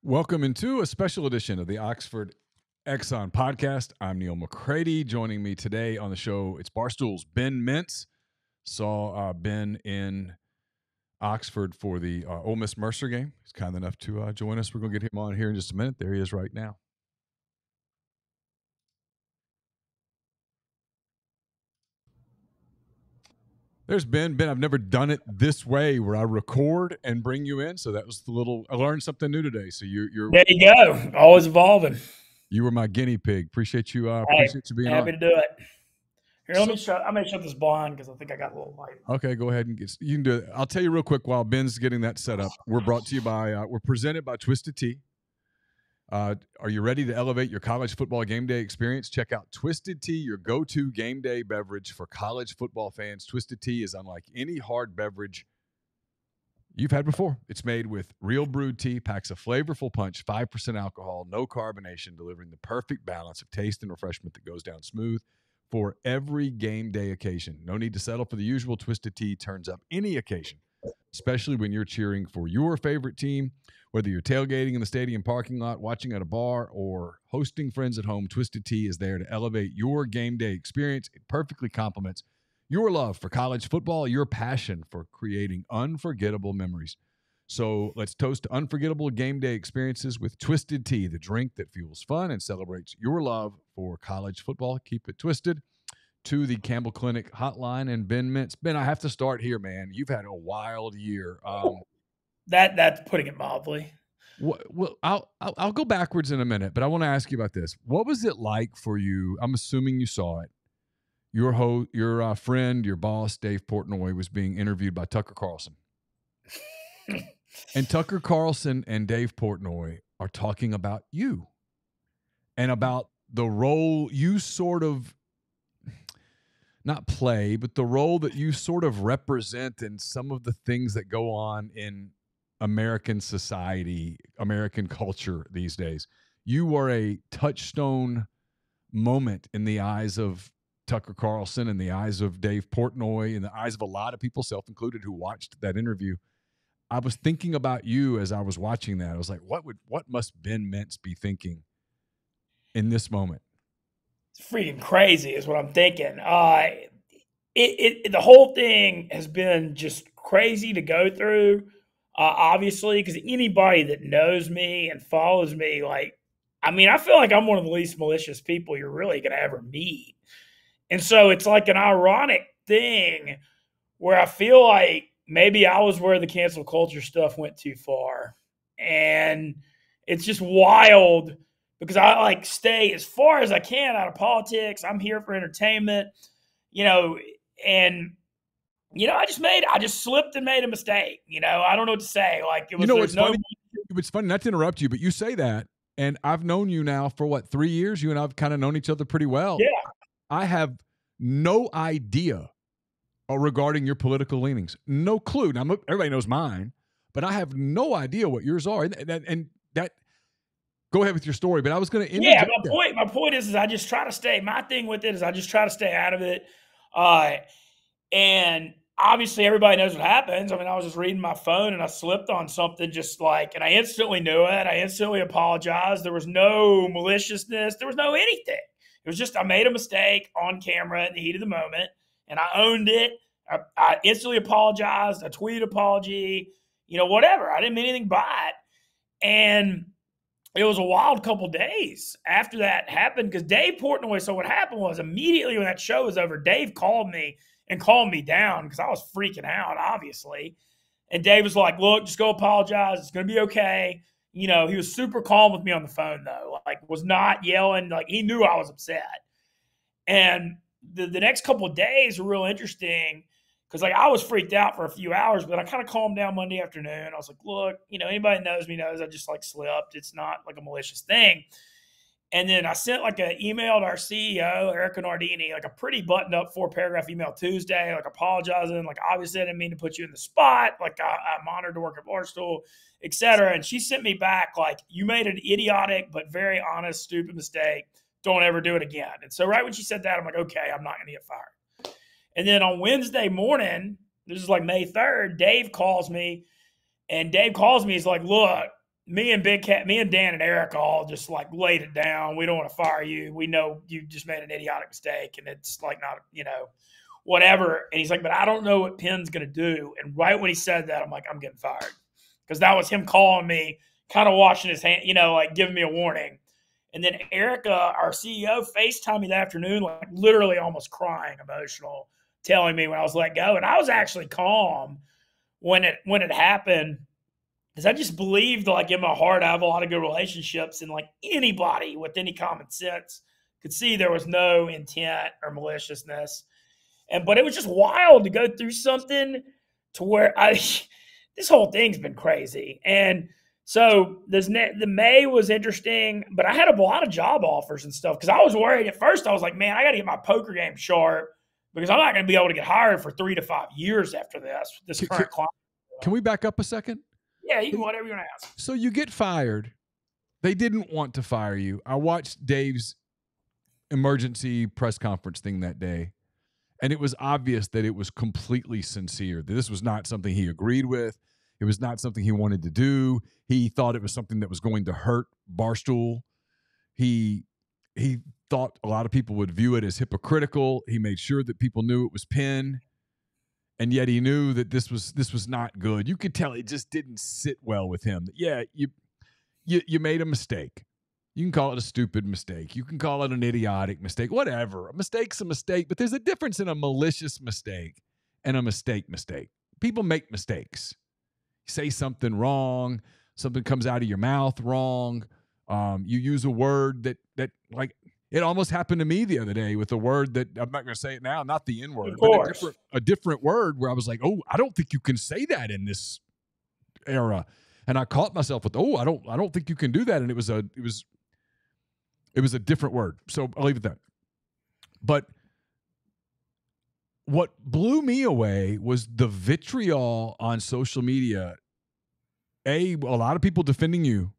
Welcome into a special edition of the Oxford Exxon podcast. I'm Neil McCready. Joining me today on the show, it's Barstool's Ben Mintz. Saw Ben in Oxford for the Ole Miss Mercer game. He's kind enough to join us. We're going to get him on here in just a minute. There he is right now. There's Ben. Ben, I've never done it this way where I record and bring you in. So that was the little, I learned something new today. So you're there you go. Always evolving. You were my guinea pig. Appreciate you. Hey, appreciate you being happy on. to do it. Here, let me shut. I'm gonna shut this blind because I think I got a little light. Okay, go ahead and you can do it. I'll tell you real quick while Ben's getting that set up. We're brought to you by. We're presented by Twisted Tea. Are you ready to elevate your college football game day experience? Check out Twisted Tea, your go-to game day beverage for college football fans. Twisted Tea is unlike any hard beverage you've had before. It's made with real brewed tea, packs a flavorful punch, 5% alcohol, no carbonation, delivering the perfect balance of taste and refreshment that goes down smooth for every game day occasion. No need to settle for the usual. Twisted Tea turns up any occasion, especially when you're cheering for your favorite team. Whether you're tailgating in the stadium parking lot, watching at a bar, or hosting friends at home, Twisted Tea is there to elevate your game day experience. It perfectly complements your love for college football, your passion for creating unforgettable memories. So let's toast to unforgettable game day experiences with Twisted Tea, the drink that fuels fun and celebrates your love for college football. Keep it twisted. To the Campbell Clinic hotline and Ben Mintz. Ben, I have to start here, man. You've had a wild year. That's putting it mildly. Well, I'll go backwards in a minute, but I want to ask you about this. What was it like for you? I'm assuming you saw it. Your friend, your boss, Dave Portnoy, was being interviewed by Tucker Carlson. And Tucker Carlson and Dave Portnoy are talking about you and about the role you sort of not play, but the role that you sort of represent in some of the things that go on in American society, American culture these days. You are a touchstone moment in the eyes of Tucker Carlson, in the eyes of Dave Portnoy, in the eyes of a lot of people, self included, who watched that interview. I was thinking about you as I was watching that. I was like, what must Ben Mintz be thinking in this moment? It's freaking crazy is what I'm thinking. The whole thing has been just crazy to go through, obviously, because anybody that knows me and follows me, I feel like I'm one of the least malicious people you're really going to ever meet. And so it's like an ironic thing where I feel like maybe I was where the cancel culture stuff went too far. And it's just wild because I stay as far as I can out of politics. I'm here for entertainment, and I just slipped and made a mistake. I don't know what to say. It's funny not to interrupt you, but you say that, and I've known you now for 3 years. You and I've kind of known each other pretty well. Yeah. I have no idea regarding your political leanings. No clue. Now, everybody knows mine, but I have no idea what yours are. And that go ahead with your story, but I was going to interject. Yeah, my point is I just try to stay. My thing with it is I just try to stay out of it. And obviously everybody knows what happens. I was just reading my phone and I slipped on something and I instantly knew it. I instantly apologized. There was no maliciousness. There was no anything. It was just I made a mistake on camera in the heat of the moment, and I owned it. I instantly apologized. I tweeted apology, whatever. I didn't mean anything by it. And it was a wild couple days after that happened because Dave Portnoy, so what happened was immediately when that show was over, Dave called me and calmed me down because I was freaking out, obviously. And Dave was like, look, just go apologize. It's going to be okay. He was super calm with me on the phone, though. Was not yelling. He knew I was upset. And the next couple of days were real interesting because, I was freaked out for a few hours, but I kind of calmed down Monday afternoon. I was like, look, anybody that knows me knows I just, slipped. It's not, a malicious thing. And then I sent, an email to our CEO, Erica Nardini, a pretty buttoned-up 4-paragraph email Tuesday, apologizing. Obviously, I didn't mean to put you in the spot. I'm honored to work at Barstool, et cetera. And she sent me back, you made an idiotic but very honest, stupid mistake. Don't ever do it again. And so right when she said that, I'm like, okay, I'm not going to get fired. And then on Wednesday morning, this is May 3rd, Dave calls me. And Dave calls me. He's like, look, me and Big Cat, me and Dan and Eric all just like laid it down. We don't want to fire you. We know you just made an idiotic mistake, and it's like not, whatever. And he's like, but I don't know what Penn's going to do. And right when he said that, I'm like, I'm getting fired, because that was him calling me, kind of washing his hand, like giving me a warning. And then Erica, our CEO, FaceTimed me that afternoon, like literally almost crying, emotional, telling me when I was let go. And I was actually calm when it happened, because I just believed, like in my heart, I have a lot of good relationships, and like anybody with any common sense could see there was no intent or maliciousness. But it was just wild to go through something to where this whole thing's been crazy. And so the May was interesting, but I had a lot of job offers and stuff, because I was worried at first. I was like, man, I got to get my poker game sharp, because I'm not going to be able to get hired for 3 to 5 years after this current climate. Can we back up a second? Yeah, you can, whatever you want to ask. So you get fired. They didn't want to fire you. I watched Dave's emergency press conference thing that day, and it was obvious that it was completely sincere. That this was not something he agreed with. It was not something he wanted to do. He thought it was something that was going to hurt Barstool. He thought a lot of people would view it as hypocritical. He made sure that people knew it was Penn, and yet he knew that this was not good. You could tell it just didn't sit well with him. Yeah, you made a mistake. You can call it a stupid mistake. You can call it an idiotic mistake, whatever. A mistake's a mistake, but there's a difference in a malicious mistake and a mistake. People make mistakes. You say something wrong, something comes out of your mouth wrong. You use a word that like, it almost happened to me the other day with a word that I'm not going to say it now, not the N word, but a different word where I was like, oh, I don't think you can say that in this era. And I caught myself with, I don't think you can do that. And it was a different word. So I'll leave it at that. But what blew me away was the vitriol on social media. A lot of people defending you,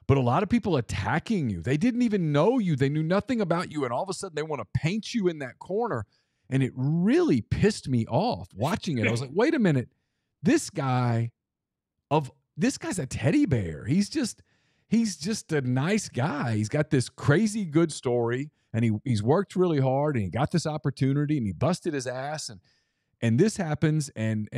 but a lot of people attacking you. They didn't even know you. They knew nothing about you. And all of a sudden they want to paint you in that corner. And it really pissed me off watching it. I was like, wait a minute. This guy's a teddy bear. He's just a nice guy. He's got this crazy good story, and he's worked really hard, and he got this opportunity, and he busted his ass, and this happens, and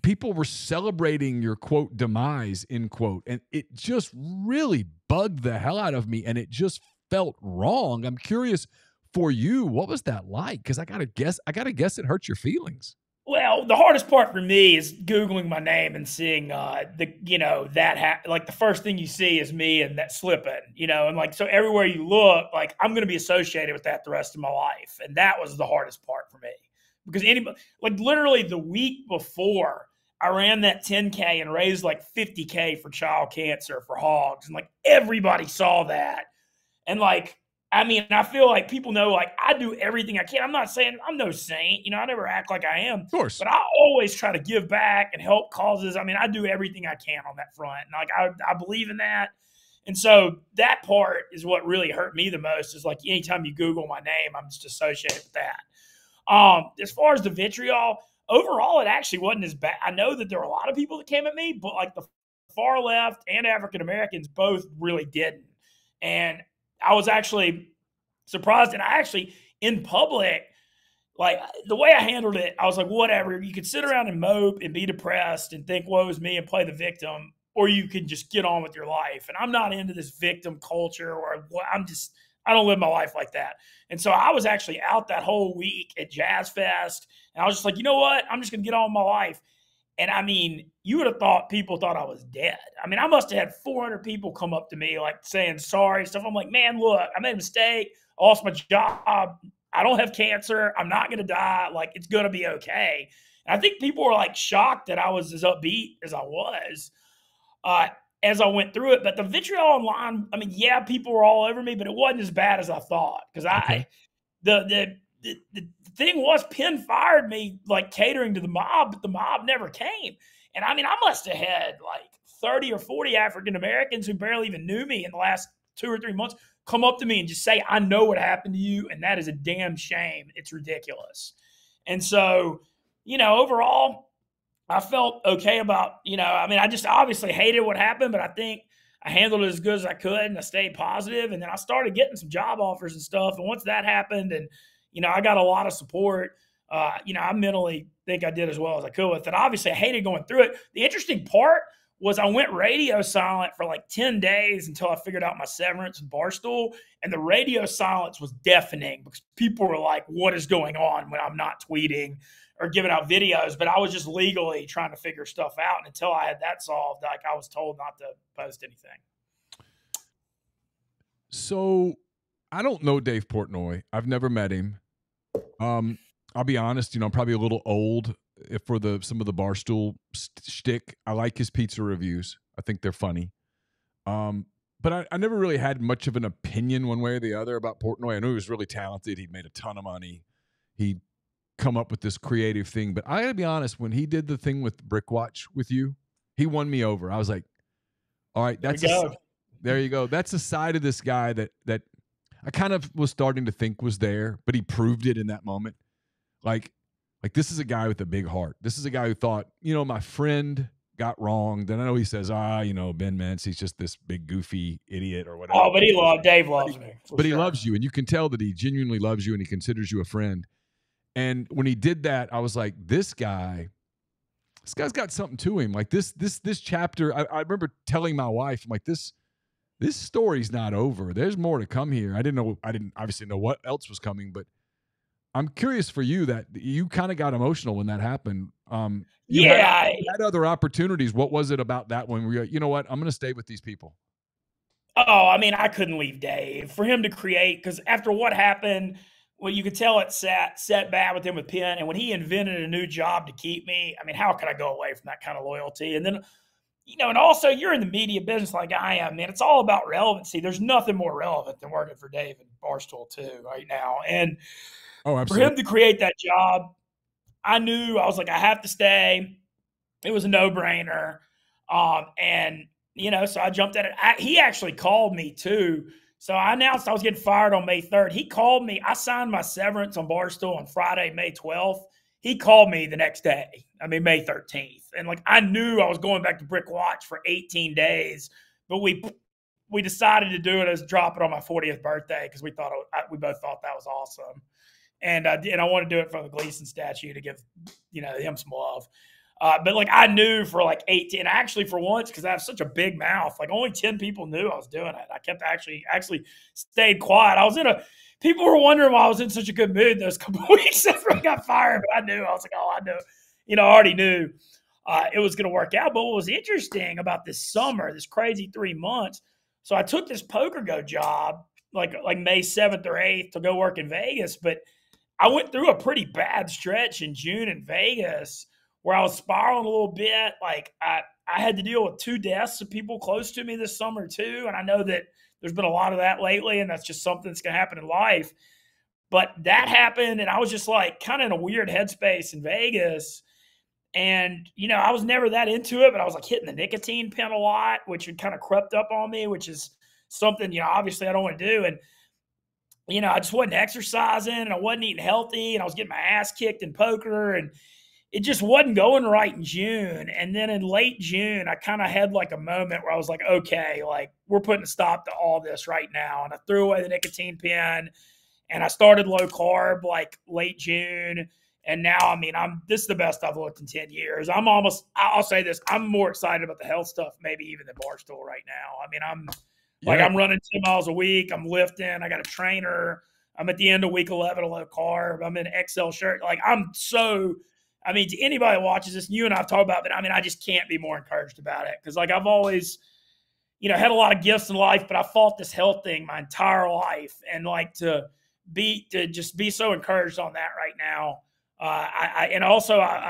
people were celebrating your quote demise, end quote, and it just really bugged the hell out of me, and it just felt wrong. I'm curious for you, what was that like? Because I gotta guess it hurt your feelings. Well, the hardest part for me is Googling my name and seeing like the first thing you see is me and that slipping, and like, so everywhere you look, like I'm going to be associated with that the rest of my life. And that was the hardest part for me, because anybody, like literally the week before I ran that 10K and raised like 50K for child cancer for hogs. And like everybody saw that. And like, I mean, I feel like people know, like, I do everything I can. I'm not saying I'm no saint. I never act like I am. Of course. But I always try to give back and help causes. I mean, I do everything I can on that front. And, like, I believe in that. And so that part is what really hurt me the most, is, like, anytime you Google my name, I'm just associated with that. As far as the vitriol, overall, it actually wasn't as bad. I know that there were a lot of people that came at me, but, like, the far left and African-Americans both really didn't. And I was actually surprised. And I actually, in public, like the way I handled it, I was like, whatever. You could sit around and mope and be depressed and think, woe is me, and play the victim, or you can just get on with your life. And I'm not into this victim culture, or I don't live my life like that. And so I was actually out that whole week at Jazz Fest, and I was just like, you know what? I'm just going to get on with my life. And I mean, you would have thought people thought I was dead. I mean, I must have had 400 people come up to me, like saying sorry and stuff. I'm like, man, look, I made a mistake. I lost my job. I don't have cancer. I'm not going to die. Like, it's going to be okay. And I think people were like shocked that I was as upbeat as I was as I went through it. But the vitriol online, I mean, yeah, people were all over me, but it wasn't as bad as I thought. Because the thing was, Penn fired me like catering to the mob, but the mob never came. And I mean, I must have had like 30 or 40 African Americans who barely even knew me in the last 2 or 3 months come up to me and just say, I know what happened to you, and that is a damn shame. It's ridiculous. And so, overall, I felt okay about, I mean, I just obviously hated what happened, but I think I handled it as good as I could and I stayed positive. And then I started getting some job offers and stuff. And once that happened, and, I got a lot of support, I mentally think I did as well as I could with it. Obviously, I hated going through it. The interesting part was I went radio silent for like 10 days until I figured out my severance in Barstool. And the radio silence was deafening because people were like, what is going on when I'm not tweeting or giving out videos? But I was just legally trying to figure stuff out. And until I had that solved, like I was told not to post anything. So I don't know Dave Portnoy. I've never met him. I'll be honest, I'm probably a little old for some of the Barstool shtick. I like his pizza reviews. I think they're funny. But I never really had much of an opinion one way or the other about Portnoy. I knew he was really talented. He made a ton of money. He'd come up with this creative thing. But I got to be honest, when he did the thing with Brickwatch with you, he won me over. I was like, all right, there you go. That's a side of this guy that I kind of was starting to think was there, but he proved it in that moment. Like this is a guy with a big heart. This is a guy who thought, my friend got wronged. And I know he says, Ben Mintz, he's just this big goofy idiot or whatever. Oh, but Dave loves me. But he loves you, and you can tell that he genuinely loves you and he considers you a friend. And when he did that, I was like, this guy's got something to him. Like this chapter, I remember telling my wife, I'm like, this story's not over. There's more to come here. I didn't obviously know what else was coming, but I'm curious for you that you kind of got emotional when that happened. You had other opportunities. What was it about that one where you're like, you know what, I'm going to stay with these people? Oh, I mean, I couldn't leave Dave for him to create, because after what happened, well, you could tell it set bad with him with Penn. And when he invented a new job to keep me, I mean, how could I go away from that kind of loyalty? And then, and also you're in the media business like I am, man. It's all about relevancy. There's nothing more relevant than working for Dave and Barstool too right now. And for him to create that job, I knew, I was like, I have to stay. It was a no-brainer. And, so I jumped at it. He actually called me too. So I announced I was getting fired on May 3rd. He called me. I signed my severance on Barstool on Friday, May 12th. He called me the next day. I mean, May 13th. And I knew I was going back to Brickwatch for 18 days, but we decided to do it as drop it on my 40th birthday because we both thought that was awesome. And I want to do it for the Gleason statue to give, him some love. But I knew for 18, actually for once, because I have such a big mouth, only 10 people knew I was doing it. I kept actually stayed quiet. People were wondering why I was in such a good mood those couple of weeks after I got fired, but I knew. I was like, I knew. I already knew it was going to work out. But what was interesting about this summer, this crazy 3 months, so I took this Poker Go job like May 7th or 8th to go work in Vegas, but I went through a pretty bad stretch in June in Vegas where I was spiraling a little bit. I had to deal with 2 deaths of people close to me this summer too. And I know that there's been a lot of that lately, and that's just something that's going to happen in life. But that happened, and I was just kind of in a weird headspace in Vegas. And, I was never that into it, but I was hitting the nicotine pen a lot, which had kind of crept up on me, which is something, obviously I don't want to do. And, I just wasn't exercising, and I wasn't eating healthy, and I was getting my ass kicked in poker, and it just wasn't going right in June. And then in late June, I kind of had a moment where I was like, okay, we're putting a stop to all this right now. And I threw away the nicotine pen, and I started low carb late June. And now, I mean, this is the best I've looked in 10 years. I'll say this, I'm more excited about the health stuff maybe even than Barstool right now. I mean, I'm running 10 miles a week. I'm lifting. I got a trainer. I'm at the end of week 11 of low carb. I'm in an XL shirt. To anybody who watches this, you and I have talked about it, I just can't be more encouraged about it. Because I've always, had a lot of gifts in life, but I fought this health thing my entire life. And to just be so encouraged on that right now. I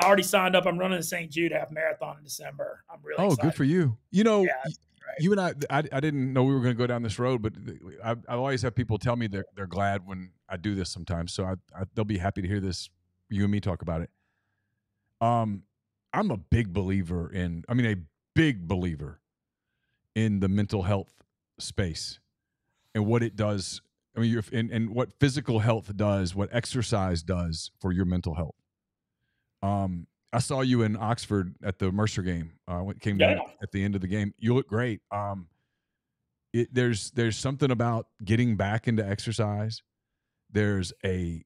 already signed up. I'm running the St. Jude half marathon in December. I'm really excited. Good for you. You and I didn't know we were going to go down this road, but I always have people tell me they're glad when I do this sometimes. So they'll be happy to hear this, you and me talk about it. I'm a big believer in the mental health space and what it does. And what physical health does, what exercise does for your mental health. I saw you in Oxford at the Mercer game. Came down at the end of the game. You look great. There's something about getting back into exercise. There's a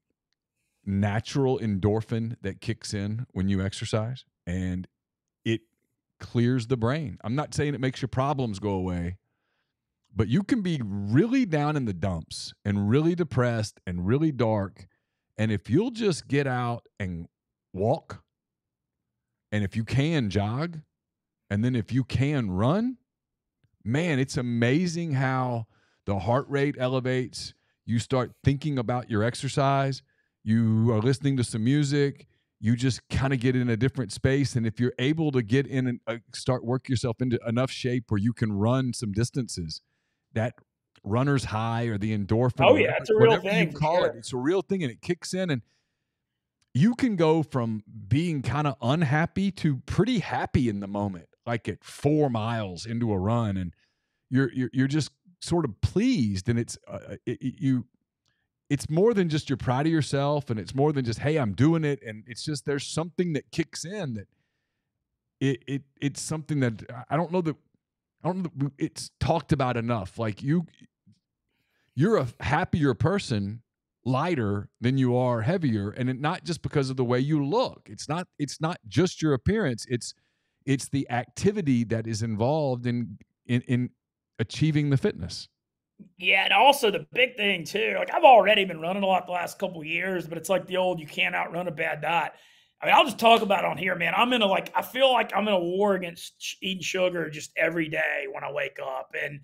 natural endorphin that kicks in when you exercise, and it clears the brain. I'm not saying it makes your problems go away, but you can be really down in the dumps and really depressed and really dark. And if you'll just get out and walk, and if you can jog, and then if you can run, man, it's amazing how the heart rate elevates. You start thinking about your exercise. You are listening to some music. You just kind of get in a different space. And if you're able to get in and start work yourself into enough shape where you can run some distances, that runner's high or the endorphin, oh yeah, it's a real thing. You call it, it's a real thing, and it kicks in, and you can go from being kind of unhappy to pretty happy in the moment, like at 4 miles into a run, and you're just sort of pleased, and it's more than just you're proud of yourself, and it's more than just, hey, I'm doing it, and it's just there's something that kicks in that it's something that I don't know that it's talked about enough. Like you're a happier person, lighter than you are heavier, and not just because of the way you look. It's not just your appearance. It's the activity that is involved in achieving the fitness. Yeah, and also the big thing too, like I've already been running a lot the last couple of years, but it's like the old, you can't outrun a bad diet. I mean, I'll just talk about it on here, man. I feel like I'm in a war against eating sugar just every day when I wake up. And,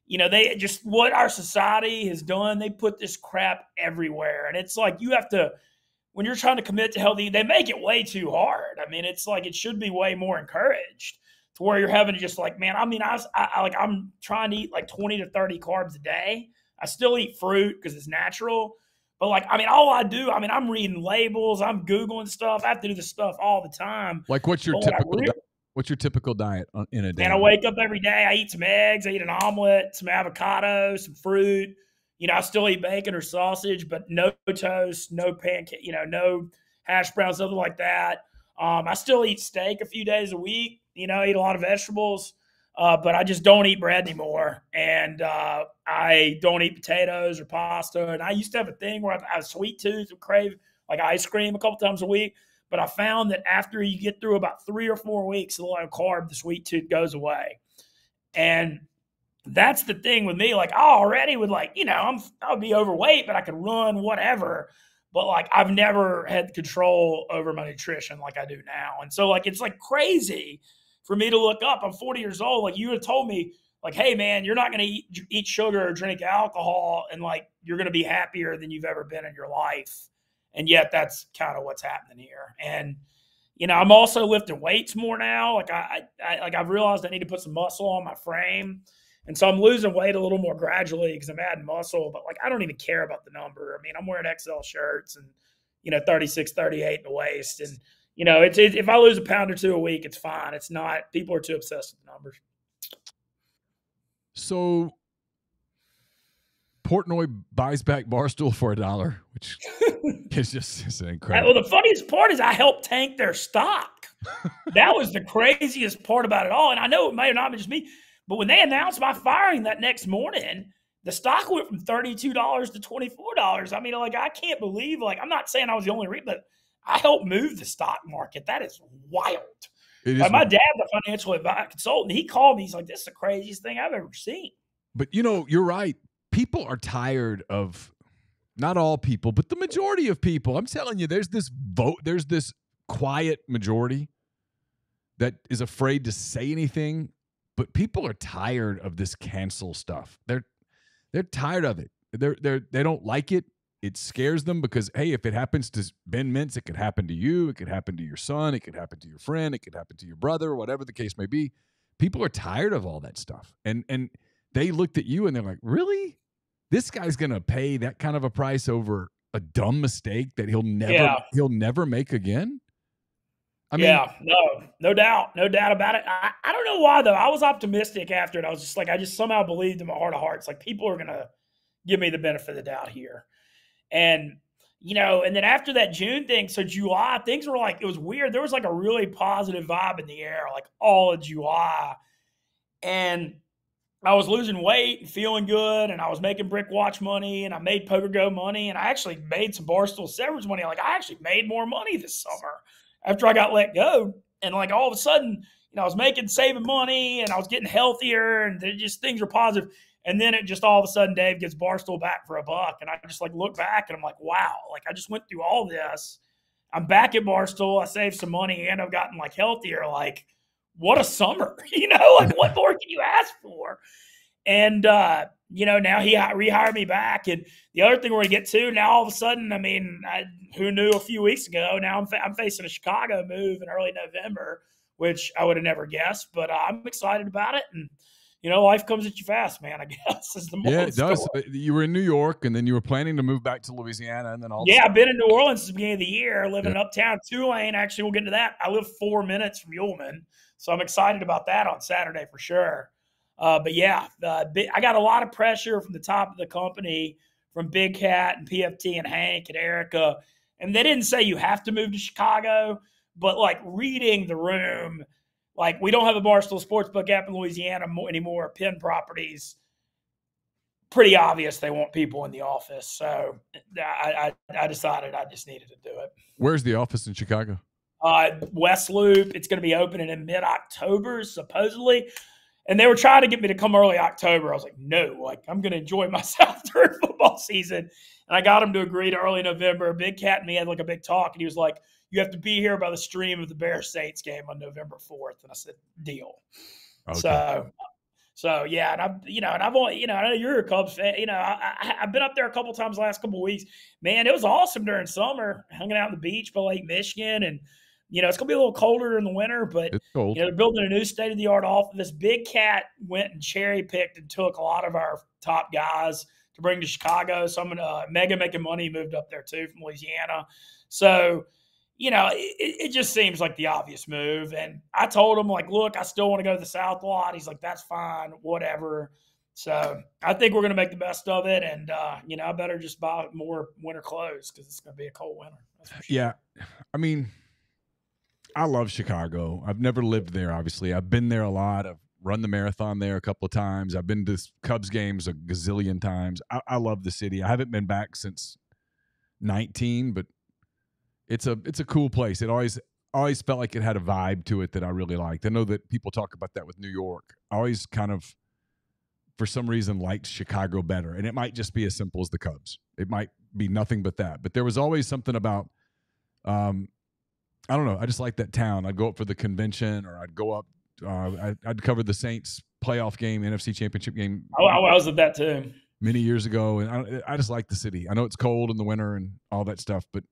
they just, what our society has done, they put this crap everywhere. And it's like, you have to, when you're trying to commit to healthy, they make it way too hard. I mean, it's like, it should be way more encouraged to where you're having to just like, man, I mean, I'm trying to eat like 20 to 30 carbs a day. I still eat fruit because it's natural. But like, I mean, all I do, I mean, I'm reading labels, I'm Googling stuff. I have to do this stuff all the time. Like what's your typical diet in a day? And I wake up every day, I eat some eggs, I eat an omelet, some avocado, some fruit. I still eat bacon or sausage, but no toast, no pancake, no hash browns, something like that. I still eat steak a few days a week, eat a lot of vegetables, but I just don't eat bread anymore. And I don't eat potatoes or pasta. And I used to have a thing where I have a sweet tooth and crave like ice cream a couple times a week. But I found that after you get through about 3 or 4 weeks of low carb, the sweet tooth goes away. And that's the thing with me. Like I already would I would be overweight, but I could run whatever. But like I've never had control over my nutrition like I do now. And so like it's like crazy for me to look up. I'm 40 years old. Like you would have told me, like, hey man, you're not going to eat sugar or drink alcohol, and like you're going to be happier than you've ever been in your life. And yet that's kind of what's happening here. And I'm also lifting weights more now. Like I've realized I need to put some muscle on my frame. And so I'm losing weight a little more gradually because I'm adding muscle, but like I don't even care about the number. I mean, I'm wearing XL shirts and 36, 38 in the waist, and it's if I lose a pound or two a week, it's fine. It's not, people are too obsessed with the numbers. So Portnoy buys back Barstool for $1, which is just incredible. Well, the funniest part is I helped tank their stock. That was the craziest part about it all. And I know it may have not been just me, but when they announced my firing that next morning, the stock went from $32 to $24. I mean, like, I can't believe, like, I'm not saying I was the only reason, but I helped move the stock market. That is wild. Like, my dad's a financial consultant. He called me. He's like, this is the craziest thing I've ever seen. But, you're right. People are tired of, not all people, but the majority of people. I'm telling you, there's this quiet majority that is afraid to say anything. But people are tired of this cancel stuff. They're tired of it. They don't like it. It scares them because, hey, if it happens to Ben Mintz, it could happen to you. It could happen to your son. It could happen to your friend. It could happen to your brother, whatever the case may be. People are tired of all that stuff. And they looked at you and they're like, really? This guy's going to pay that kind of a price over a dumb mistake that he'll never make again? I mean, no doubt about it. I don't know why though. I was optimistic after it. I was just like, I just somehow believed in my heart of hearts, like people are going to give me the benefit of the doubt here. And, and then after that June thing, so July, things were like, it was weird. There was like a really positive vibe in the air, like all of July. And I was losing weight and feeling good, and I was making Brick Watch money, and I made Poker Go money, and I actually made some Barstool Severance money. Like, I actually made more money this summer after I got let go. And like all of a sudden, I was saving money, and I was getting healthier, and things were positive. And then it just all of a sudden, Dave gets Barstool back for $1. And I just like look back and I'm like, wow, like I just went through all this. I'm back at Barstool. I saved some money and I've gotten like healthier. Like, what a summer, like what more can you ask for? And, now he rehired me back. And the other thing we're going to get to now, all of a sudden, who knew a few weeks ago, now I'm facing a Chicago move in early November, which I would have never guessed, but I'm excited about it. And, life comes at you fast, man, I guess is the moral Yeah, it does. story. You were in New York, and then you were planning to move back to Louisiana, and then all. Yeah, I've been in New Orleans since the beginning of the year, living uptown. Tulane, actually, we'll get into that. I live 4 minutes from Ullman, so I'm excited about that on Saturday for sure. But yeah, I got a lot of pressure from the top of the company, from Big Cat and PFT and Hank and Erica, and they didn't say you have to move to Chicago, but like reading the room, like we don't have a Barstool Sportsbook app in Louisiana anymore, Penn Properties. Pretty obvious they want people in the office. So I decided I just needed to do it. Where's the office in Chicago? West Loop. It's going to be opening in mid-October, supposedly. And they were trying to get me to come early October. I was like, no, like I'm going to enjoy myself during football season. And I got him to agree to early November. Big Cat and me had like a big talk. And he was like, you have to be here by the stream of the Bears Saints game on November 4th. And I said, deal. Okay. So yeah, and I've only, I know you're a Cubs fan. I've been up there a couple times the last couple of weeks. Man, it was awesome during summer, hanging out on the beach by Lake Michigan, and it's gonna be a little colder in the winter, but it's cold. They're building a new state-of-the-art office. Big Cat went and cherry-picked and took a lot of our top guys to bring to Chicago. Some Mega Making Money moved up there too from Louisiana. So it just seems like the obvious move. And I told him, like, look, I still want to go to the South a lot. He's like, that's fine, whatever. So I think we're going to make the best of it. And, I better just buy more winter clothes because it's going to be a cold winter. That's for sure. Yeah. I mean, I love Chicago. I've never lived there, obviously. I've been there a lot. I've run the marathon there a couple of times. I've been to Cubs games a gazillion times. I love the city. I haven't been back since 19, but it's a cool place. It always felt like it had a vibe to it that I really liked. I know that people talk about that with New York. I always kind of, for some reason, liked Chicago better. And it might just be as simple as the Cubs. It might be nothing but that. But there was always something about, I don't know. I just like that town. I'd go up for the convention, or I'd go up. I'd cover the Saints playoff game, NFC Championship game. I was at that too. Many years ago. And I just like the city. I know it's cold in the winter and all that stuff, but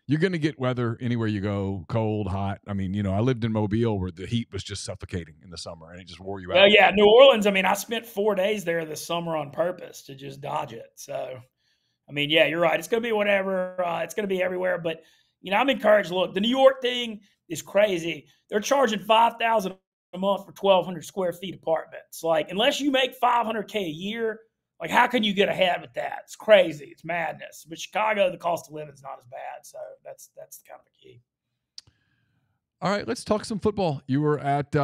you're going to get weather anywhere you go, cold, hot. I mean, I lived in Mobile where the heat was just suffocating in the summer, and it just wore you out. Well, yeah, New Orleans, I spent 4 days there this summer on purpose to just dodge it. So, yeah, you're right. It's going to be whatever. It's going to be everywhere. But, I'm encouraged. Look, the New York thing is crazy. They're charging $5,000 a month for 1,200 square feet apartments. Like, unless you make $500K a year, like, how can you get ahead with that? It's crazy. It's madness. But Chicago, the cost of living is not as bad. So that's kind of the key. All right, let's talk some football. You were at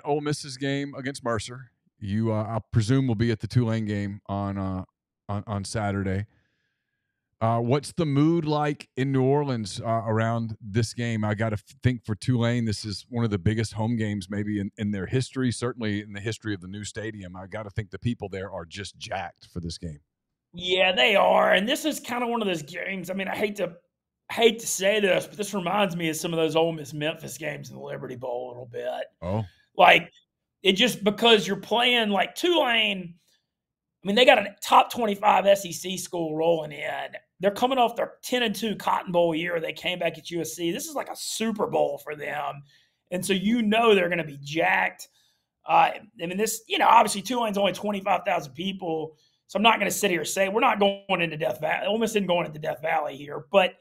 Ole Miss's game against Mercer. You, I presume, will be at the Tulane game on Saturday. What's the mood like in New Orleans around this game? I got to think for Tulane, this is one of the biggest home games maybe in their history, certainly in the history of the new stadium. I got to think the people there are just jacked for this game. Yeah, they are. And this is kind of one of those games. I hate to say this, but this reminds me of some of those Ole Miss Memphis games in the Liberty Bowl a little bit. Oh. Like, it just because you're playing like Tulane, they got a top 25 SEC school rolling in. They're coming off their 10-2 Cotton Bowl year. They came back at USC. This is like a Super Bowl for them. And so they're going to be jacked. Obviously Tulane's only 25,000 people. So I'm not going to sit here and say we're not going into Death Valley. Ole Miss isn't going into Death Valley here. But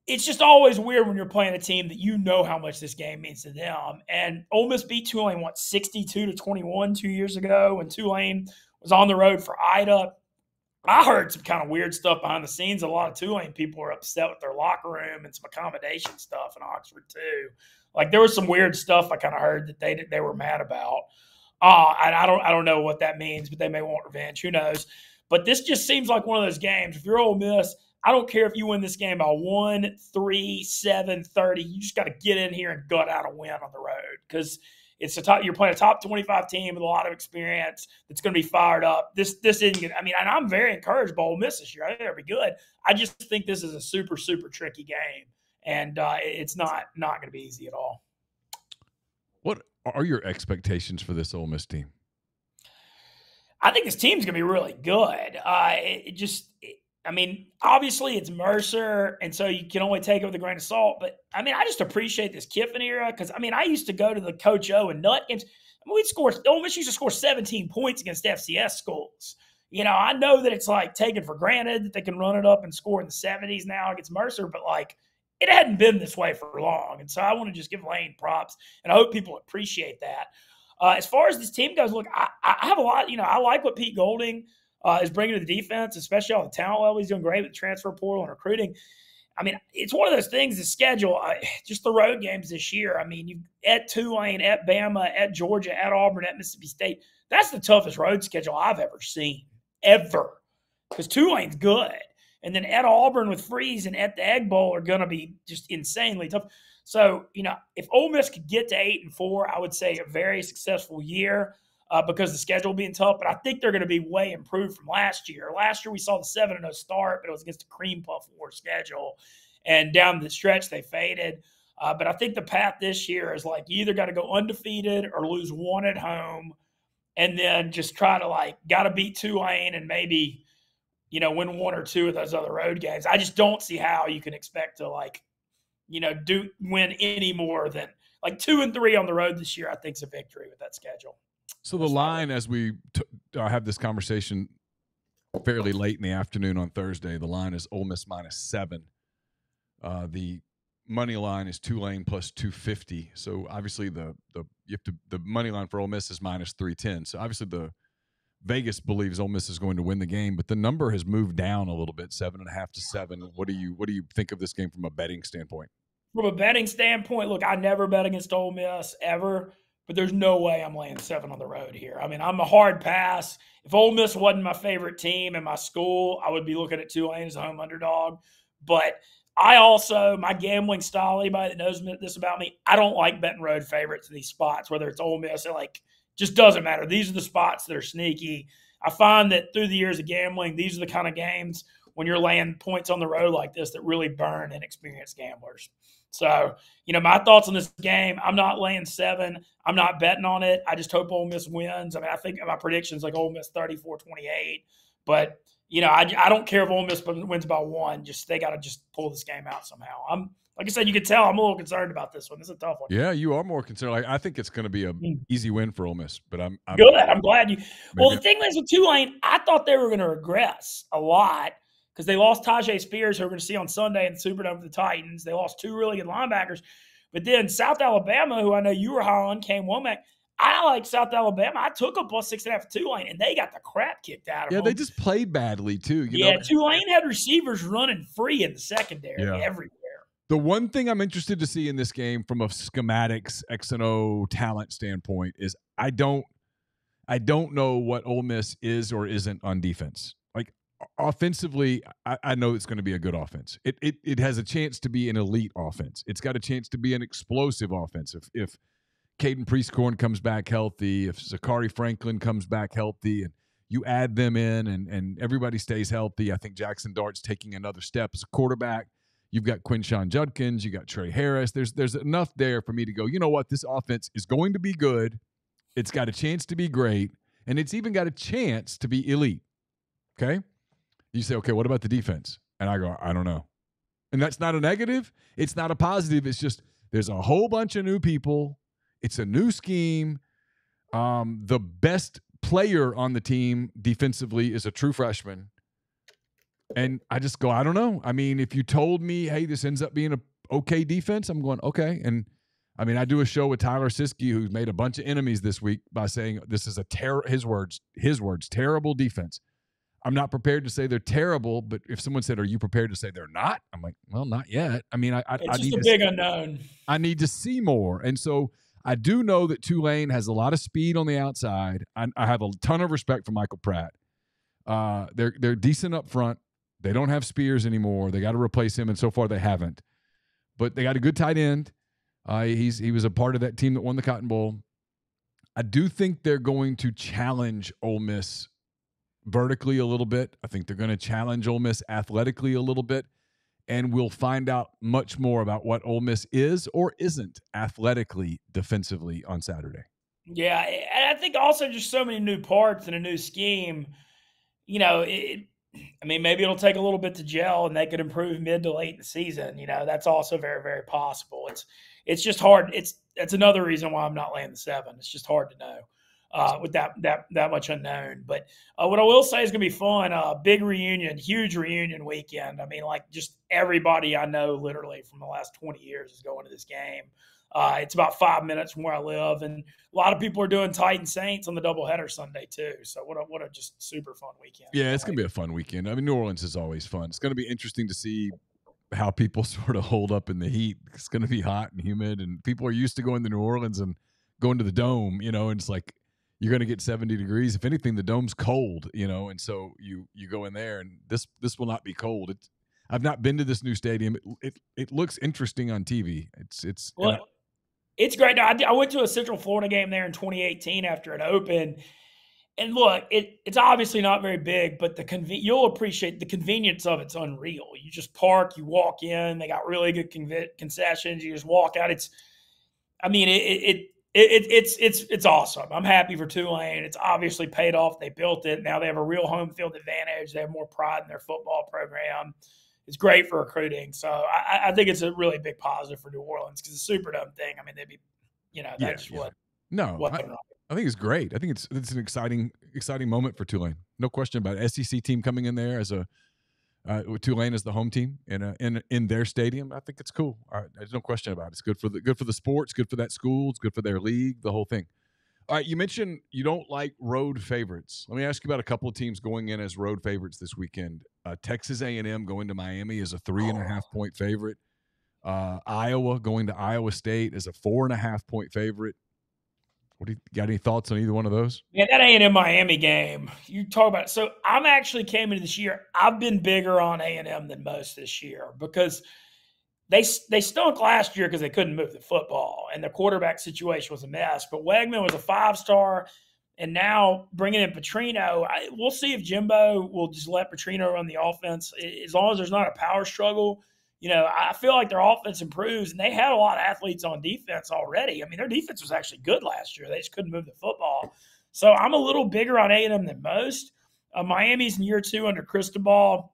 it's just always weird when you're playing a team that how much this game means to them. And Ole Miss beat Tulane, 62-21 2 years ago when Tulane was on the road for Ida. I heard some kind of weird stuff behind the scenes. A lot of Tulane people are upset with their locker room and some accommodation stuff in Oxford too. Like there was some weird stuff I kind of heard that they were mad about. And I don't know what that means, but they may want revenge. Who knows? But this just seems like one of those games. If you're Ole Miss, I don't care if you win this game by 1, 3, 7, 30. You just got to get in here and gut out a win on the road because it's you're playing a top 25 team with a lot of experience that's going to be fired up. This isn't good. I mean, and I'm very encouraged by Ole Miss this year. I think they'll be good. I just think this is a super, super tricky game, and it's not going to be easy at all. What are your expectations for this Ole Miss team? I think this team's going to be really good. I mean, obviously it's Mercer, and so you can only take it with a grain of salt. But, I mean, I just appreciate this Kiffin era because, I mean, I used to go to the Coach O and Nut games. I mean, Ole Miss used to score 17 points against FCS schools. You know, I know that it's, like, taken for granted that they can run it up and score in the 70s now against Mercer, but, like, it hadn't been this way for long. And so I want to just give Lane props, and I hope people appreciate that. As far as this team goes, look, I have a lot – I like what Pete Golding – is bringing to the defense, especially on the talent level. He's doing great with the transfer portal and recruiting. I mean, it's one of those things, the schedule, just the road games this year. I mean, you at Tulane, at Bama, at Georgia, at Auburn, at Mississippi State. That's the toughest road schedule I've ever seen, ever, because Tulane's good. And then at Auburn with Freeze and at the Egg Bowl are going to be just insanely tough. So, if Ole Miss could get to 8-4, I would say a very successful year. Because the schedule being tough, but I think they're going to be way improved from last year. Last year we saw the 7-0 start, but it was against a cream puff war schedule, and down the stretch they faded. But I think the path this year is like you either got to go undefeated or lose one at home, and then just try to got to beat Tulane and maybe win one or two of those other road games. I just don't see how you can expect to win any more than 2-3 on the road this year. I think is a victory with that schedule. So the line, as we have this conversation fairly late in the afternoon on Thursday, the line is Ole Miss -7. The money line is Tulane plus 250. So obviously the money line for Ole Miss is -310. So obviously the Vegas believes Ole Miss is going to win the game, but the number has moved down a little bit, 7.5 to 7. What do you think of this game from a betting standpoint? From a betting standpoint, look, I never bet against Ole Miss ever. But there's no way I'm laying 7 on the road here. I mean, I'm a hard pass. If Ole Miss wasn't my favorite team in my school, I would be looking at Tulane as a home underdog. But my gambling style, anybody that knows this about me, I don't like betting road favorites in these spots, whether it's Ole Miss or just doesn't matter. These are the spots that are sneaky. I find that through the years of gambling, these are the kind of games when you're laying points on the road like this that really burn inexperienced gamblers. So, my thoughts on this game, I'm not laying 7. I'm not betting on it. I just hope Ole Miss wins. I mean, I think my prediction's Ole Miss 34-28. But, I don't care if Ole Miss wins by 1. They got to just pull this game out somehow. Like I said, you can tell I'm a little concerned about this one. This is a tough one. Yeah, you are more concerned. I think it's going to be an easy win for Ole Miss. But I'm good. I'm glad you – well, the thing is with Tulane, I thought they were going to regress a lot. Because they lost Tajay Spears, who we're going to see on Sunday in the Superdome for the Titans. They lost 2 really good linebackers. But then South Alabama, who I know you were high on, came Womack. I like South Alabama. I took a plus 6.5 for Tulane, and they got the crap kicked out of them. Yeah, they just played badly, too. Tulane had receivers running free in the secondary everywhere. The one thing I'm interested to see in this game from a schematics, X and O talent standpoint is I don't know what Ole Miss is or isn't on defense. Offensively, I know it's going to be a good offense. It has a chance to be an elite offense. It's got a chance to be an explosive offense. If Caden Priestcorn comes back healthy, if Zachary Franklin comes back healthy, and you add them in and everybody stays healthy, I think Jackson Dart's taking another step as a quarterback. You've got Quinshawn Judkins. You got Trey Harris. There's enough there for me to go, you know what, this offense is going to be good. It's got a chance to be great, and it's even got a chance to be elite. Okay? You say, okay, what about the defense? And I go, I don't know. And that's not a negative. It's not a positive. It's just there's a whole bunch of new people. It's a new scheme. The best player on the team defensively is a true freshman. And I just go, I don't know. I mean, if you told me, hey, this ends up being a okay defense, I'm going, okay. And I mean, I do a show with Tyler Siskey, who's made a bunch of enemies this week by saying this is his words, terrible defense. I'm not prepared to say they're terrible, but if someone said, "Are you prepared to say they're not?" I'm like, "Well, not yet." I mean, I It's just need a to big unknown. I need to see more, and so I do know that Tulane has a lot of speed on the outside. I have a ton of respect for Michael Pratt. They're decent up front. They don't have Spears anymore. They got to replace him, and so far they haven't. But they got a good tight end. He was a part of that team that won the Cotton Bowl. I do think they're going to challenge Ole Miss vertically a little bit. I think they're going to challenge Ole Miss athletically a little bit, and we'll find out much more about what Ole Miss is or isn't athletically, defensively on Saturday. Yeah, and I think also just so many new parts and a new scheme. I mean, maybe it'll take a little bit to gel, and they could improve mid to late in the season. That's also very, very possible. It's just hard. That's another reason why I'm not laying the 7. It's just hard to know with that much unknown. But what I will say is going to be fun. Big reunion, huge reunion weekend. I mean, like just everybody I know, literally from the last 20 years, is going to this game. It's about 5 minutes from where I live, and a lot of people are doing Titans Saints on the doubleheader Sunday too. So what a just super fun weekend. Yeah, it's gonna be a fun weekend. I mean, New Orleans is always fun. It's gonna be interesting to see how people sort of hold up in the heat. It's gonna be hot and humid, and people are used to going to New Orleans and going to the Dome. And it's like you're gonna get 70 degrees. If anything, the Dome's cold. And so you go in there, and this will not be cold. I've not been to this new stadium. It looks interesting on TV. It's great. I went to a Central Florida game there in 2018 after it opened. And look, it's obviously not very big, but you'll appreciate the convenience of it's unreal. You just park, you walk in. They got really good concessions. You just walk out. It's awesome. I'm happy for Tulane. It's obviously paid off. They built it. Now they have a real home field advantage. They have more pride in their football program. It's great for recruiting. So I think it's a really big positive for New Orleans because the Superdome thing, I mean, they'd be, that's what. No, I think it's great. I think it's an exciting moment for Tulane. No question about it. SEC team coming in there as with Tulane as the home team in their stadium. I think it's cool. There's no question about it. It's good for the sports, good for that school, it's good for their league, the whole thing. All right, you mentioned you don't like road favorites. Let me ask you about a couple of teams going in as road favorites this weekend. Texas A&M going to Miami as a 3.5-point favorite. Iowa going to Iowa State as a 4.5-point favorite. What do you got? Any thoughts on either one of those? Yeah, that A&M Miami game. You talk about it. So I'm actually came into this year. I've been bigger on A&M than most this year because they stunk last year because they couldn't move the football and the quarterback situation was a mess. But Wegman was a 5-star, and now bringing in Petrino, we'll see if Jimbo will just let Petrino run the offense as long as there's not a power struggle. I feel like their offense improves, and they had a lot of athletes on defense already. I mean, their defense was actually good last year. They just couldn't move the football. So I'm a little bigger on A&M than most. Miami's in year 2 under Cristobal.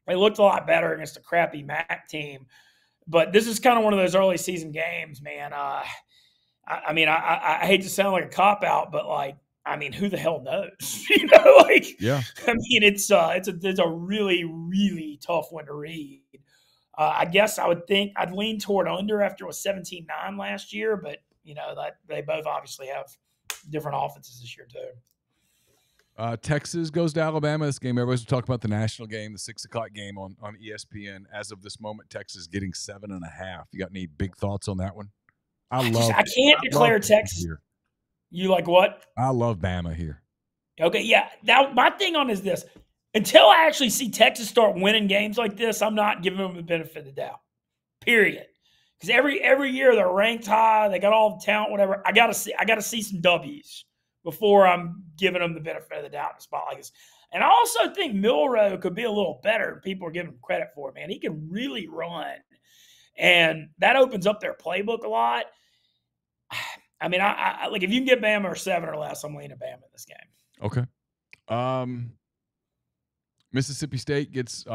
They looked a lot better against a crappy MAC team. But this is kind of one of those early season games, man. I hate to sound like a cop-out, but, who the hell knows? Yeah. I mean, it's a really, really tough one to read. I guess I would think I'd lean toward under after it was 17-9 last year, but that they both obviously have different offenses this year too. Texas goes to Alabama. This game, everybody's talking about the national game, the 6:00 game on ESPN. As of this moment, Texas getting 7.5. You got any big thoughts on that one? I can't declare Texas. Here. You like what? I love Bama here. Okay, yeah. Now my thing on is this. Until I actually see Texas start winning games like this, I'm not giving them the benefit of the doubt. Period. Because every year they're ranked high, they got all the talent, whatever. I gotta see some W's before I'm giving them the benefit of the doubt in a spot like this. And I also think Milroe could be a little better than people are giving him credit for. Man, he can really run, and that opens up their playbook a lot. I mean, I like if you can get Bama or 7 or less, I'm leaning Bama in this game. Okay. Mississippi State gets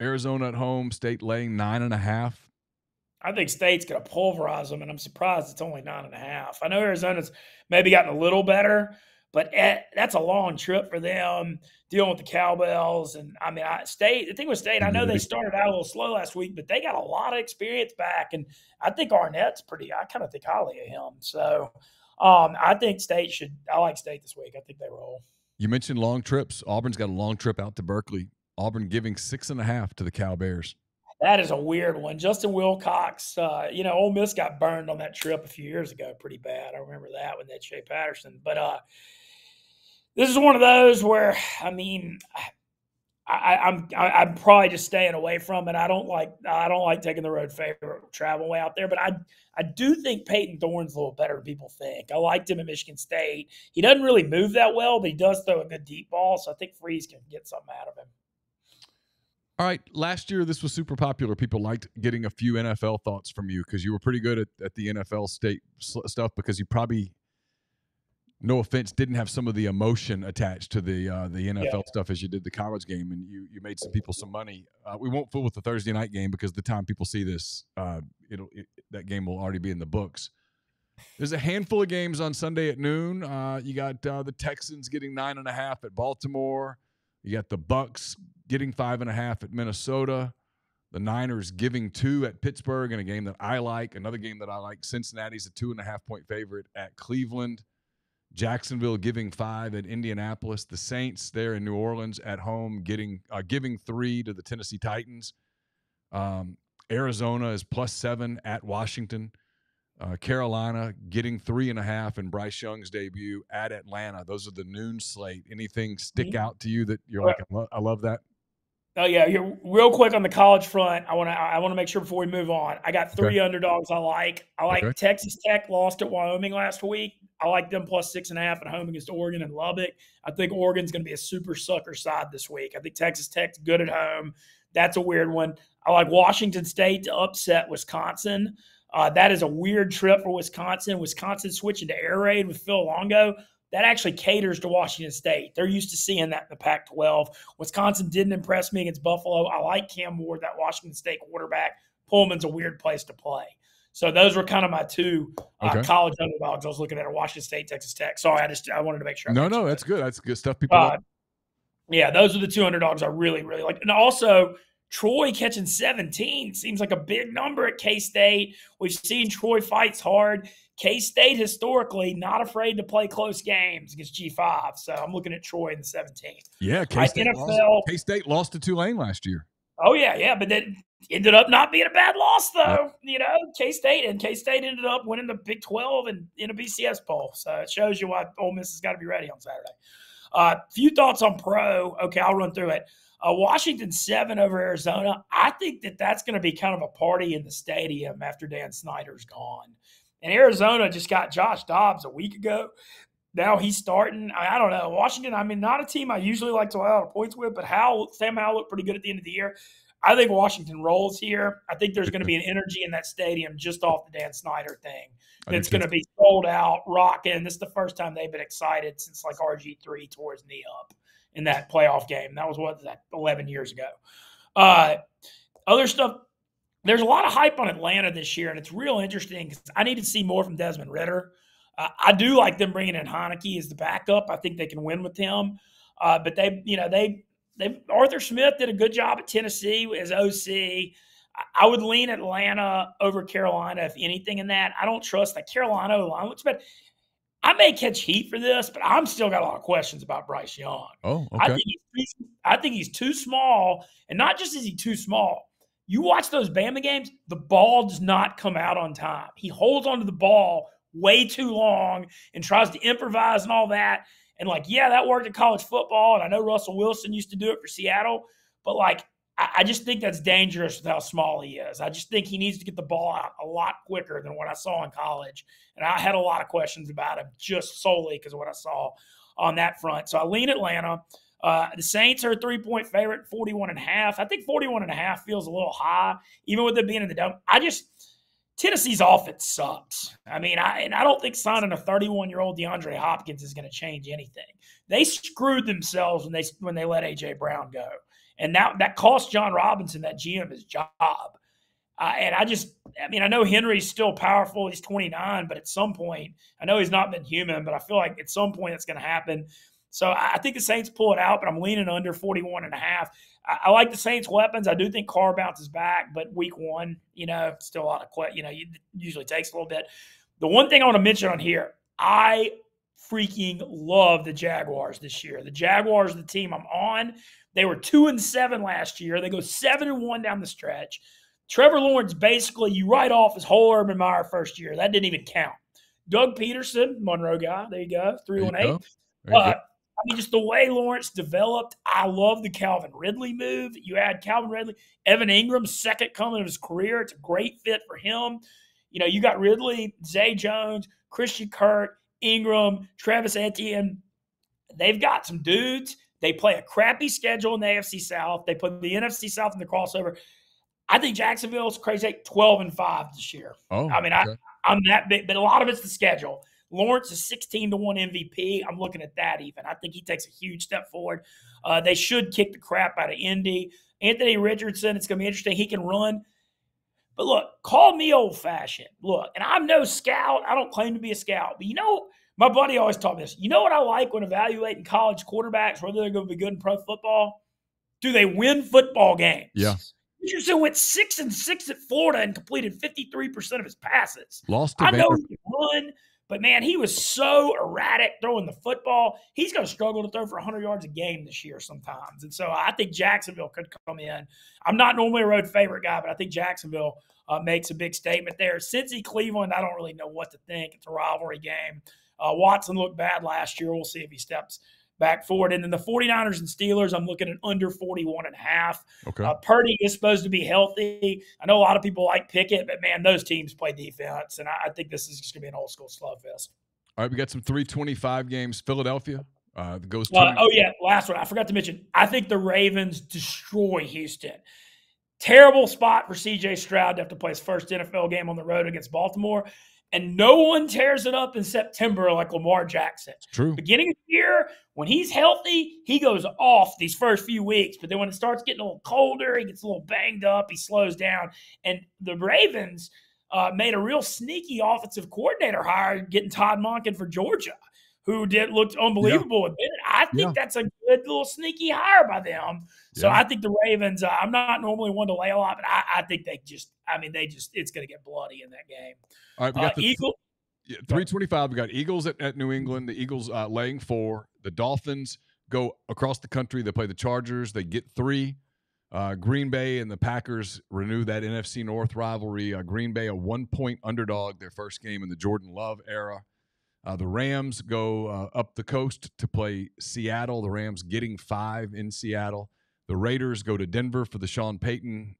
Arizona at home. State laying 9.5. I think State's going to pulverize them, and I'm surprised it's only 9.5. I know Arizona's maybe gotten a little better, but that's a long trip for them dealing with the cowbells. And I mean, the thing with State, I know they started out a little slow last week, but they got a lot of experience back, and I think Arnett's I kind of think highly of him. So I think I like State this week. I think they roll. You mentioned long trips. Auburn's got a long trip out to Berkeley. Auburn giving 6.5 to the Cal Bears. That is a weird one. Justin Wilcox, Ole Miss got burned on that trip a few years ago pretty bad. I remember that when they had Shea Patterson. But this is one of those where, I mean, I'm probably just staying away from it. I don't like taking the road favorite travel way out there, but I do think Peyton Thorne's a little better than people think. I liked him at Michigan State. He doesn't really move that well, but he does throw a good deep ball, so I think Freeze can get something out of him. All right, last year this was super popular. People liked getting a few NFL thoughts from you because you were pretty good at the NFL state stuff because you probably, no offense, didn't have some of the emotion attached to the NFL stuff as you did the college game, and you made some people some money. We won't fool with the Thursday night game because the time people see this, that game will already be in the books. There's a handful of games on Sunday at noon. You got the Texans getting 9.5 at Baltimore. You got the Bucks getting 5.5 at Minnesota. The Niners giving 2 at Pittsburgh in a game that I like. Another game that I like, Cincinnati's a 2.5-point favorite at Cleveland. Jacksonville giving 5 at Indianapolis. The Saints there in New Orleans at home giving 3 to the Tennessee Titans. Arizona is +7 at Washington. Carolina getting 3.5 in Bryce Young's debut at Atlanta. Those are the noon slate. Anything stick out to you that you're like, I love that? Oh yeah, real quick on the college front. I want to make sure before we move on. I got 3 underdogs. I like Texas Tech lost at Wyoming last week. I like them +6.5 at home against Oregon and Lubbock. I think Oregon's going to be a super sucker side this week. I think Texas Tech's good at home. That's a weird one. I like Washington State to upset Wisconsin. That is a weird trip for Wisconsin. Wisconsin switching to air raid with Phil Longo. That actually caters to Washington State. They're used to seeing that in the Pac-12. Wisconsin didn't impress me against Buffalo. I like Cam Ward, that Washington State quarterback. Pullman's a weird place to play. So those were kind of my 2 college underdogs I was looking at: Washington State, Texas Tech. Sorry, I wanted to make sure. No, that's good. That's good stuff. People like. Yeah, those are the 2 underdogs I really, really like. And also, Troy catching 17 seems like a big number at K-State. We've seen Troy fights hard. K-State historically not afraid to play close games against G5. So I'm looking at Troy in the 17. Yeah, K-State lost to Tulane last year. Oh, yeah, but that ended up not being a bad loss, though. Yep. K-State ended up winning the Big 12 and in a BCS poll. So it shows you why Ole Miss has got to be ready on Saturday. Few thoughts on pro. Okay, I'll run through it. Washington 7 over Arizona. I think that's going to be kind of a party in the stadium after Dan Snyder's gone. And Arizona just got Josh Dobbs a week ago. Now he's starting. I don't know. Washington, I mean, not a team I usually like to allow points with, but Sam Howell looked pretty good at the end of the year. I think Washington rolls here. I think there's going to be an energy in that stadium just off the Dan Snyder thing. It's going to be sold out, rocking. This is the first time they've been excited since like RG3 tore his knee up in that playoff game. That was 11 years ago. Other stuff, there's a lot of hype on Atlanta this year, and it's real interesting because I need to see more from Desmond Ridder. I do like them bringing in Heineke as the backup. I think they can win with him. But Arthur Smith did a good job at Tennessee as OC. I would lean Atlanta over Carolina, if anything, in that. I don't trust that Carolina line looks better. I may catch heat for this, but I'm still got a lot of questions about Bryce Young. Oh, okay. I think he's too small, and not just is he too small. You watch those Bama games, the ball does not come out on time. He holds onto the ball way too long and tries to improvise and all that. And that worked in college football, and I know Russell Wilson used to do it for Seattle, but I just think that's dangerous with how small he is. I just think he needs to get the ball out a lot quicker than what I saw in college. And I had a lot of questions about him just solely because of what I saw on that front. So I lean Atlanta. The Saints are a 3-point favorite, 41.5. I think 41.5 feels a little high, even with it being in the dome. Tennessee's offense sucks. I mean, I don't think signing a 31-year-old DeAndre Hopkins is going to change anything. They screwed themselves when they let A.J. Brown go. And that cost John Robinson, that GM, his job. I know Henry's still powerful. He's 29, but at some point, I know he's not been human, but I feel like at some point it's going to happen. So I think the Saints pull it out, but I'm leaning under 41.5. I like the Saints' weapons. I do think Carr bounces back, but week 1, still a lot of it usually takes a little bit. The one thing I want to mention on here, I freaking love the Jaguars this year. The Jaguars are the team I'm on. They were 2-7 last year. They go 7-1 down the stretch. Trevor Lawrence, basically, you write off his whole Urban Meyer first year. That didn't even count. Doug Peterson, Monroe guy, there you go, 3-1-8. I mean, just the way Lawrence developed, I love the Calvin Ridley move. You add Calvin Ridley, Evan Ingram's second coming of his career. It's a great fit for him. You know, you got Ridley, Zay Jones, Christian Kirk, Ingram, Travis Etienne. They've got some dudes. They play a crappy schedule in the AFC South. They put the NFC South in the crossover. I think Jacksonville's crazy 12-5 this year. Oh, I mean, okay. I'm that big, but a lot of it's the schedule. Lawrence is 16-1 MVP. I'm looking at that even. I think he takes a huge step forward. They should kick the crap out of Indy. Anthony Richardson, it's going to be interesting. He can run. But look, call me old-fashioned. Look, and I'm no scout. I don't claim to be a scout. But you know, my buddy always taught me this. You know what I like when evaluating college quarterbacks, whether they're going to be good in pro football? Do they win football games? Yeah. Richardson went 6-6 at Florida and completed 53% of his passes. Lost to I know Vanderbilt. he can run, but man, he was so erratic throwing the football. He's going to struggle to throw for 100 yards a game this year sometimes. And so I think Jacksonville could come in. I'm not normally a road favorite guy, but I think Jacksonville makes a big statement there. Cincy, Cleveland, I don't really know what to think. It's a rivalry game. Watson looked bad last year. We'll see if he steps back forward. And then the 49ers and Steelers, I'm looking at under 41.5. Okay. Purdy is supposed to be healthy. I know a lot of people like Pickett, but man, those teams play defense. And I think this is just going to be an old school slugfest. All right, we got some 325 games. Philadelphia goes. Oh yeah, last one. I forgot to mention. I think the Ravens destroy Houston. Terrible spot for C.J. Stroud to have to play his first NFL game on the road against Baltimore. And no one tears it up in September like Lamar Jackson. It's true. Beginning of the year, when he's healthy, he goes off these first few weeks. But then when it starts getting a little colder, he gets a little banged up, he slows down. And the Ravens made a real sneaky offensive coordinator hire, getting Todd Monken for Georgia, who looked unbelievable. Yeah. I think that's a good little sneaky hire by them. So I think the Ravens, I'm not normally one to lay a lot, but I think it's going to get bloody in that game. All right, we got the Eagles. 325. We got Eagles at New England. The Eagles laying 4. The Dolphins go across the country. They play the Chargers. They get 3. Green Bay and the Packers renew that NFC North rivalry. Green Bay, a 1-point underdog, their first game in the Jordan Love era. The Rams go up the coast to play Seattle. The Rams getting 5 in Seattle. The Raiders go to Denver for the Sean Payton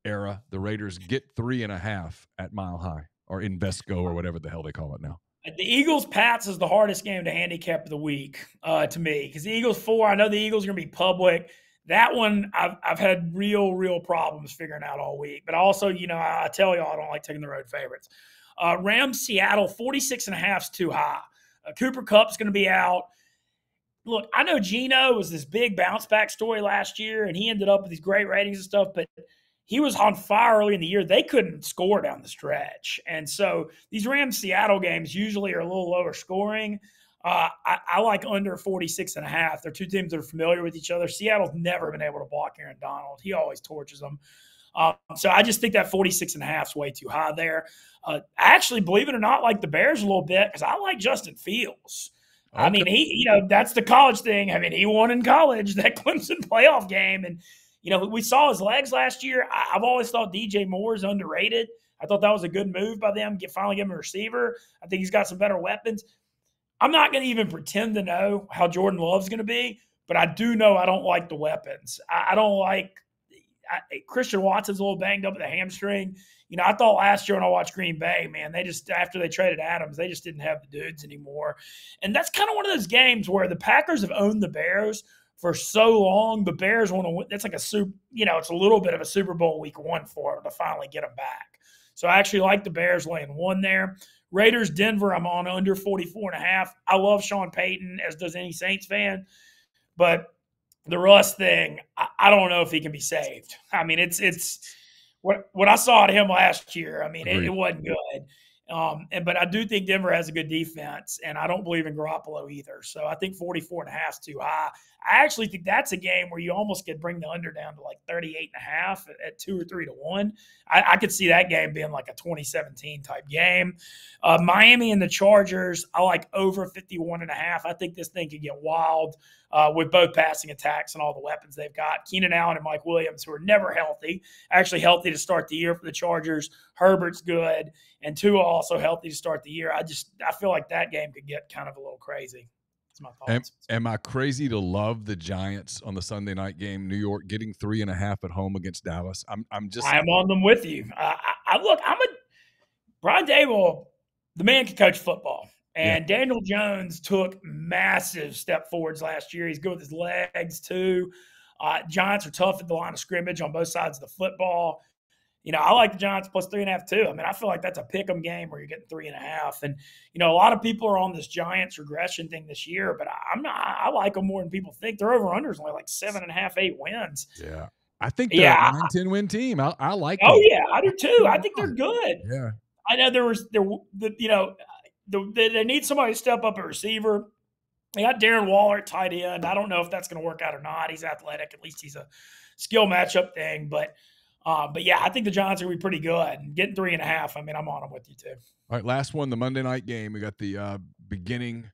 era. The Raiders get 3.5 at Mile High or Invesco or whatever the hell they call it now. The Eagles-Pats is the hardest game to handicap of the week to me because the Eagles 4, I know the Eagles are going to be public. That one I've had real problems figuring out all week. But also, I tell y'all I don't like taking the road favorites. Rams-Seattle, 46.5 is too high. Cooper Kupp's going to be out. Look, I know Geno was this big bounce-back story last year, and he ended up with these great ratings and stuff, but he was on fire early in the year. They couldn't score down the stretch. And so these Rams-Seattle games usually are a little lower scoring. I like under 46.5. They're two teams that are familiar with each other. Seattle's never been able to block Aaron Donald. He always torches them. So I just think that 46.5 is way too high there. I actually, believe it or not, like the Bears a little bit because I like Justin Fields. Okay. I mean, that's the college thing. I mean, he won in college that Clemson playoff game. And, we saw his legs last year. I've always thought DJ Moore is underrated. I thought that was a good move by them, finally give him a receiver. I think he's got some better weapons. I'm not going to even pretend to know how Jordan Love's going to be, but I do know I don't like the weapons. I don't like Christian Watson's a little banged up with a hamstring. I thought last year when I watched Green Bay, man, they just, after they traded Adams, they just didn't have the dudes anymore. And that's kind of one of those games where the Packers have owned the Bears for so long. The Bears want to win. That's like it's a little bit of a Super Bowl week 1 for them to finally get them back. So I actually like the Bears laying 1 there. Raiders, Denver, I'm on under 44.5. I love Sean Payton, as does any Saints fan. But the Russ thing, I don't know if he can be saved. I mean, it's what I saw at him last year. I mean, it wasn't good. But I do think Denver has a good defense, and I don't believe in Garoppolo either. So I think 44.5 is too high. I actually think that's a game where you almost could bring the under down to like 38.5 at 2 or 3 to 1. I could see that game being like a 2017 type game. Miami and the Chargers, I like over 51.5. I think this thing could get wild with both passing attacks and all the weapons they've got. Keenan Allen and Mike Williams, who are never healthy, actually healthy to start the year for the Chargers. Herbert's good, and Tua also healthy to start the year. I feel like that game could get kind of a little crazy. That's my thoughts. Am I crazy to love the Giants on the Sunday night game? New York getting 3.5 at home against Dallas. I'm on them with you. Brian Dable. The man can coach football. And Daniel Jones took massive step forwards last year. He's good with his legs, too. Giants are tough at the line of scrimmage on both sides of the football. I like the Giants plus 3.5, too. I mean, I feel like that's a pick'em game where you're getting 3.5. And, a lot of people are on this Giants regression thing this year, but I like them more than people think. Their over-under's only like 7.5, 8 wins. Yeah. I think they're a 9-10 win team. I like them. Oh, yeah, I do, too. I think they're good. Yeah. I know they need somebody to step up at receiver. They got Darren Waller at tight end. I don't know if that's going to work out or not. He's athletic. At least he's a skill matchup thing. But yeah, I think the Giants are going to be pretty good. And getting 3.5, I mean, I'm on them with you too. All right, last one, the Monday night game. We got the beginning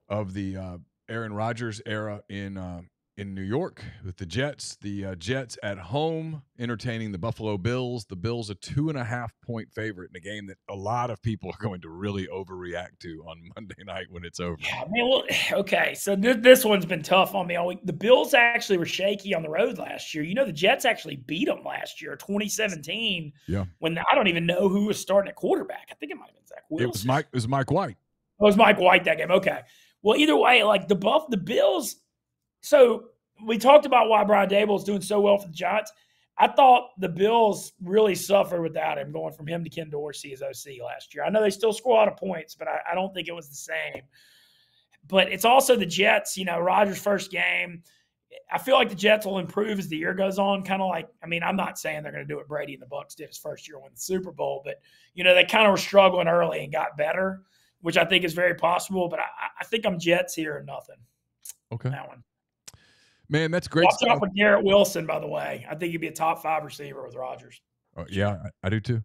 of the Aaron Rodgers era in New York with the Jets. The Jets at home entertaining the Buffalo Bills. The Bills a 2.5-point favorite in a game that a lot of people are going to really overreact to on Monday night when it's over. Yeah, man. Well, okay. So this one's been tough on me all week. The Bills actually were shaky on the road last year. The Jets actually beat them last year, 2017. Yeah. When I don't even know who was starting at quarterback. I think it might have been Zach Wilson. It was Mike White. Oh, it was Mike White that game. Okay. Well, either way, like the Bills. So we talked about why Brian Dable is doing so well for the Giants. I thought the Bills really suffered without him, going from him to Ken Dorsey as OC last year. I know they still score a lot of points, but I don't think it was the same. But it's also the Jets, Rodgers' first game. I feel like the Jets will improve as the year goes on. Kind of like, I mean, I'm not saying they're going to do what Brady and the Bucs did his first year, win the Super Bowl, but they kind of were struggling early and got better, which I think is very possible. But I think I'm Jets here or nothing. Okay. That one. Man, that's great. Watch out for Garrett Wilson, by the way. I think he'd be a top 5 receiver with Rodgers. Oh, yeah, I do too.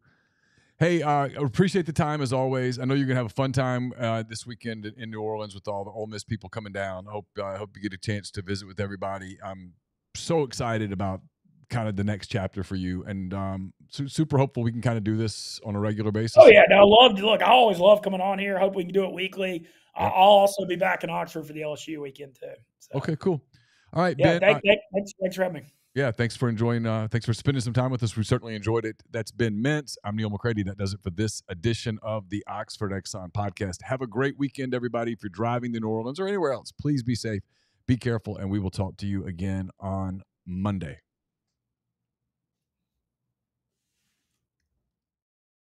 Hey, I appreciate the time as always. I know you're gonna have a fun time this weekend in New Orleans with all the Ole Miss people coming down. I hope you get a chance to visit with everybody. I'm so excited about kind of the next chapter for you, and super hopeful we can kind of do this on a regular basis. Oh yeah, no, I always love coming on here. Hope we can do it weekly. Yeah. I'll also be back in Oxford for the LSU weekend too. So. Okay, cool. All right, yeah, Ben. Thanks for having me. Yeah, thanks for spending some time with us. We certainly enjoyed it. That's been Mintz. I'm Neil McCready. That does it for this edition of the Oxford Exxon podcast. Have a great weekend, everybody. If you're driving to New Orleans or anywhere else, please be safe, be careful, and we will talk to you again on Monday.